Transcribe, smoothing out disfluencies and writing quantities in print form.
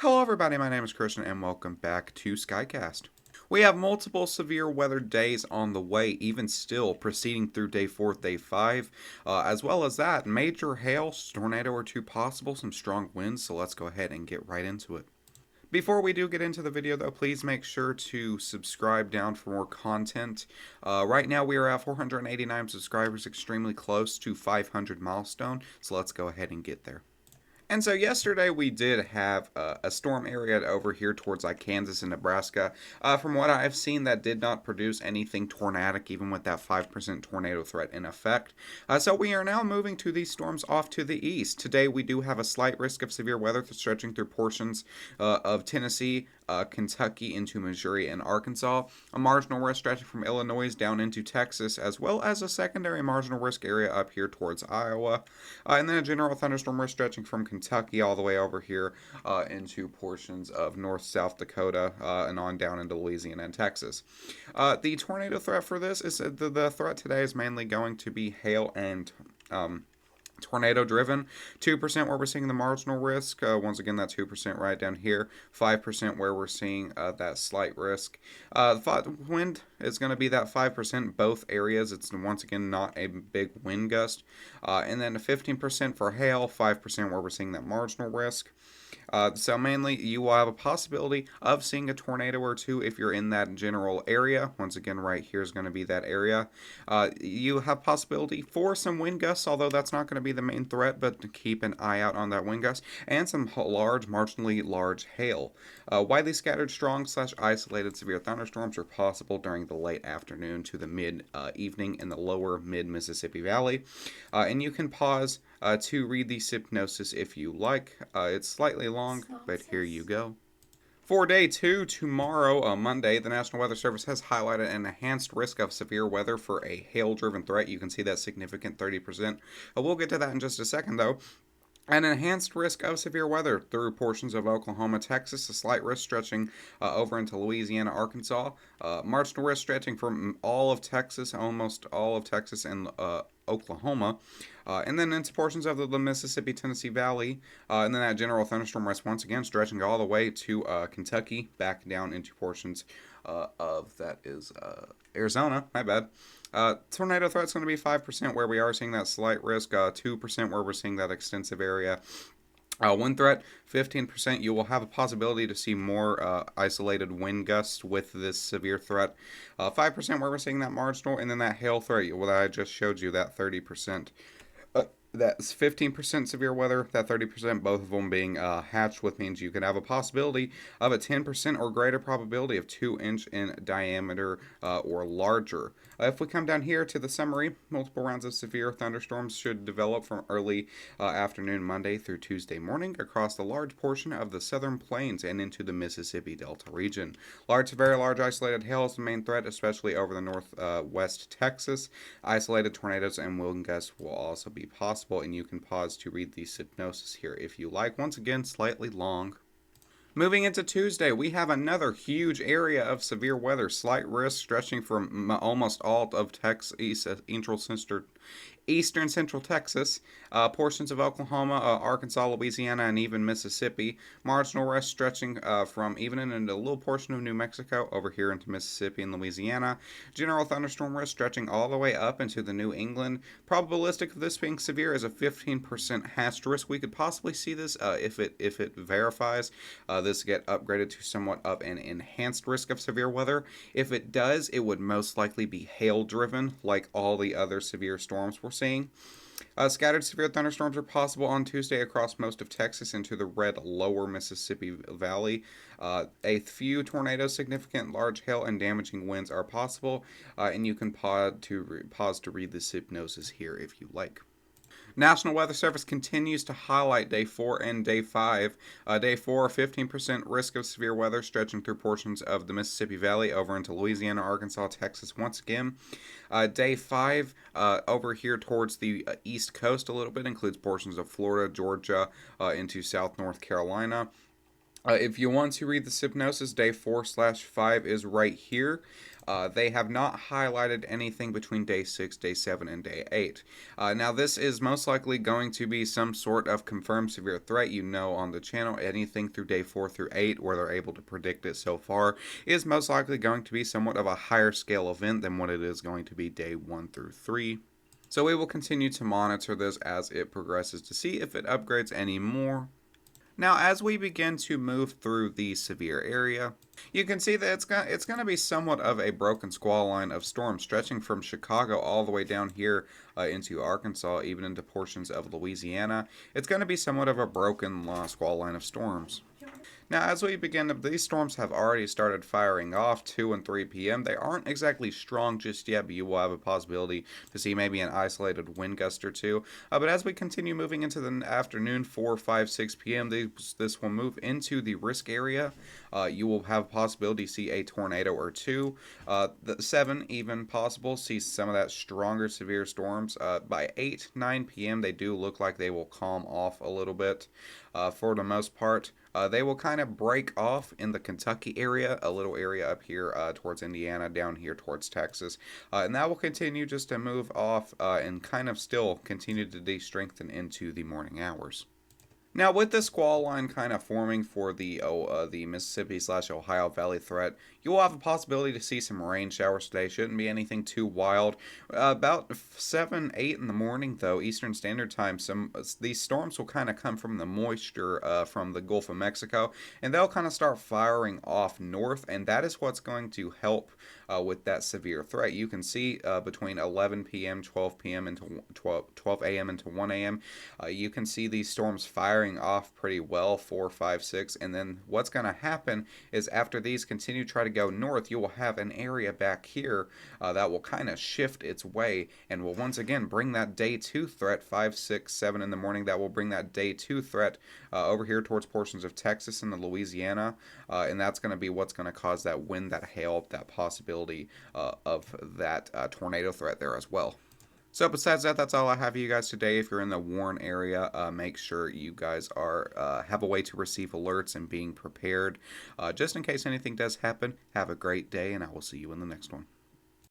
Hello, everybody. My name is Christian, and welcome back to Skycast. We have multiple severe weather days on the way, even still proceeding through day 4, day 5. As well as that, major hail, tornado or two possible, some strong winds. So let's go ahead and get right into it. Before we do get into the video, though, please make sure to subscribe down for more content. Right now, we are at 489 subscribers, extremely close to 500 milestone. So let's go ahead and get there. And so yesterday we did have a storm area over here towards like Kansas and Nebraska. From what I've seen, that did not produce anything tornadic, even with that 5% tornado threat in effect. So we are now moving to these storms off to the east. Today we do have a slight risk of severe weather stretching through portions of Tennessee, Kentucky into Missouri and Arkansas, a marginal risk stretching from Illinois down into Texas, as well as a secondary marginal risk area up here towards Iowa, and then a general thunderstorm risk stretching from Kentucky all the way over here into portions of North South Dakota and on down into Louisiana and Texas. The tornado threat for this is the threat today is mainly going to be hail and tornado driven. 2% where we're seeing the marginal risk. Once again, that 2% right down here. 5% where we're seeing that slight risk. Wind is going to be that 5% both areas. It's once again not a big wind gust. And then 15% for hail. 5% where we're seeing that marginal risk. So mainly you will have a possibility of seeing a tornado or two if you're in that general area. Once again, right here is going to be that area. You have possibility for some wind gusts, although that's not going to be the main threat, but keep an eye out on that wind gust, and some large, marginally large hail. Widely scattered strong / isolated severe thunderstorms are possible during the late afternoon to the mid evening in the lower mid Mississippi Valley. And you can pause to read the synopsis if you like. It's slightly long, but here you go. For day 2, tomorrow, Monday, the National Weather Service has highlighted an enhanced risk of severe weather for a hail-driven threat. You can see that significant 30%. We'll get to that in just a second, though. An enhanced risk of severe weather through portions of Oklahoma, Texas, a slight risk stretching over into Louisiana, Arkansas, marginal risk stretching from all of Texas, almost all of Texas and Oklahoma, and then into portions of the Mississippi, Tennessee Valley, and then that general thunderstorm risk once again stretching all the way to Kentucky, back down into portions of that is Arizona, my bad. Tornado threat's going to be 5% where we are seeing that slight risk, 2% where we're seeing that extensive area. Wind threat, 15%. You will have a possibility to see more isolated wind gusts with this severe threat. 5% where we're seeing that marginal, and then that hail threat, what I just showed you, that 30%. That's 15% severe weather, that 30%, both of them being hatched with, means you could have a possibility of a 10% or greater probability of 2-inch in diameter or larger. If we come down here to the summary, multiple rounds of severe thunderstorms should develop from early afternoon Monday through Tuesday morning across the large portion of the southern plains and into the Mississippi Delta region. Large to very large isolated hail is the main threat, especially over the northwest Texas. Isolated tornadoes and wind gusts will also be possible, and you can pause to read the synopsis here if you like. Once again, slightly long. Moving into Tuesday, we have another huge area of severe weather. Slight risk stretching from almost all of Texas, eastern central Texas, portions of Oklahoma, Arkansas, Louisiana, and even Mississippi. Marginal risk stretching from even into a little portion of New Mexico over here into Mississippi and Louisiana. General thunderstorm risk stretching all the way up into the New England. Probabilistic of this being severe is a 15% hatched risk. We could possibly see this if it verifies. This get upgraded to somewhat of an enhanced risk of severe weather. If it does, it would most likely be hail driven, like all the other severe storms we're seeing. Scattered severe thunderstorms are possible on Tuesday across most of Texas into the red lower Mississippi Valley. A few tornadoes, significant large hail, and damaging winds are possible, and you can pause to read the synopsis here if you like. National Weather Service continues to highlight day 4 and day 5. Day 4, 15% risk of severe weather stretching through portions of the Mississippi Valley over into Louisiana, Arkansas, Texas once again. Day 5 over here towards the east coast a little bit includes portions of Florida, Georgia, into South North Carolina. If you want to read the hypnosis, day 4/5 is right here. They have not highlighted anything between day 6, day 7, and day 8. Now, this is most likely going to be some sort of confirmed severe threat. You know, on the channel, anything through day 4 through 8, where they're able to predict it so far, is most likely going to be somewhat of a higher scale event than what it is going to be day 1 through 3. So we will continue to monitor this as it progresses to see if it upgrades any more. Now, as we begin to move through the severe area, you can see that it's going to be somewhat of a broken squall line of storms stretching from Chicago all the way down here into Arkansas, even into portions of Louisiana. It's going to be somewhat of a broken squall line of storms. Now, as we begin, these storms have already started firing off 2 and 3 p.m. They aren't exactly strong just yet, but you will have a possibility to see maybe an isolated wind gust or two. But as we continue moving into the afternoon, 4, 5, 6 p.m., this will move into the risk area. You will have a possibility to see a tornado or two. The 7 even possible, see some of that stronger severe storms. By 8, 9 p.m., they do look like they will calm off a little bit. For the most part, they will kind of break off in the Kentucky area, a little area up here towards Indiana, down here towards Texas. And that will continue just to move off and kind of still continue to de-strengthen into the morning hours. Now, with the squall line kind of forming for the Mississippi/Ohio Valley threat, you will have a possibility to see some rain showers today. Shouldn't be anything too wild. About 7, 8 in the morning, though, Eastern Standard Time, these storms will kind of come from the moisture from the Gulf of Mexico, and they'll kind of start firing off north, and that is what's going to help with that severe threat. You can see between 11 p.m., 12 p.m., into 12 a.m. into 1 a.m., you can see these storms firing off pretty well, 4, 5, 6, and then what's going to happen is after these continue to try to go north, you will have an area back here that will kind of shift its way and will once again bring that day 2 threat, 5, 6, 7 in the morning. That will bring that day 2 threat over here towards portions of Texas and the Louisiana, and that's going to be what's going to cause that wind, that hail, that possibility of that tornado threat there as well. So besides that, that's all I have for you guys today. If you're in the Warren area, make sure you guys are have a way to receive alerts and being prepared. Just in case anything does happen, have a great day, and I will see you in the next one.